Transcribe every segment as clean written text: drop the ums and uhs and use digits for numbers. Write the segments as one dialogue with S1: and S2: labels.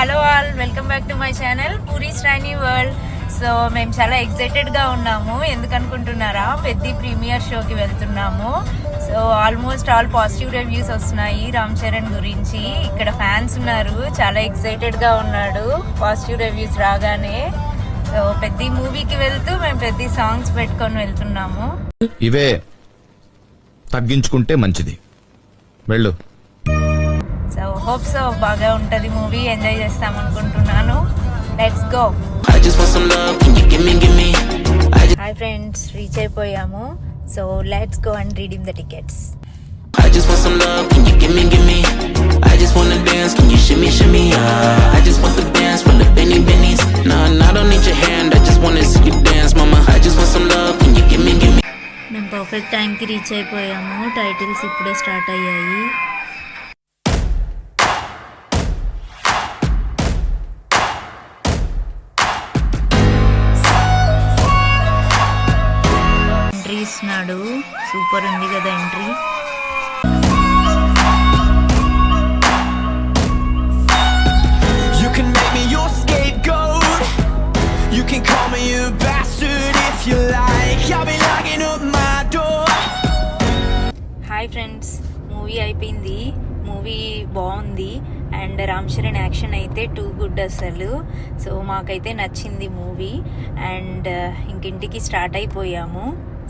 S1: Hello all, welcome back to my channel Puri Sravani world. So మేము చాలా excited గా ఉన్నాము. ఎందుకనుకుంటున్నారా, పెద్ద ప్రీమియర్ షోకి వెళ్తున్నాము. So almost all positive reviews వస్తున్నాయి రామ్ చరణ్ గురించి. ఇక్కడ ఫ్యాన్స్ ఉన్నారు, చాలా ఎక్సైటెడ్ గా ఉన్నాడు పాజిటివ్ రివ్యూస్ రాగానే. సో పెద్ద మూవీకి వెళ్తూ మేము పెద్ద సాంగ్స్ పెట్టుకొని వెళ్తున్నాము.
S2: ఇవే తగ్గించుకుంటే మంచిది, వెళ్ళు.
S1: సో హోప్ సో బాగా ఉంటది మూవీ, ఎంజాయ్ చేస్తాం అనుకుంటున్నాను. Let's go. Hi friends, reach అయిపోయాము. So let's go and redeem the tickets.
S3: I just want some love, can you give me? I just wanna dance, can you shimmy, I just want the dance from the Benny's. Nah, I don't need your hand, I just wanna see you dance, mama. I just want some love, can you give me?
S1: మేము perfect టైంకి reach అయిపోయాము. Titles ఇప్పుడే start అయ్యాయి. Entry ఇస్తున్నాడు, super ఉంది కదా entry.
S4: You can make me your scapegoat. You can call me a bastard if you like. I'll be locking up my door.
S1: Hi friends, movie అయిపోయింది. Movie బాగుంది and Ram Charan action అయితే too good అసలు. So మాకైతే నచ్చింది movie and ఇంకింటికి start అయిపోయాము.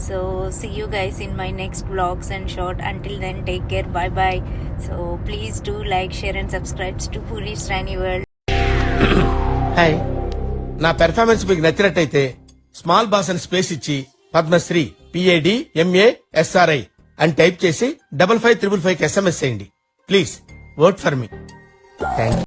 S1: So see you guys in my next vlogs and short. Until then take care, bye bye. So please do like, share and subscribe to Puri Sravani world.
S5: Hi, నా performance మీకు నచ్చినట్టయితే small boss అని space ఇచ్చి Padmashri PADMASRI అని type చేసి 5555 SMS చేయండి. Please vote for me. Thank you.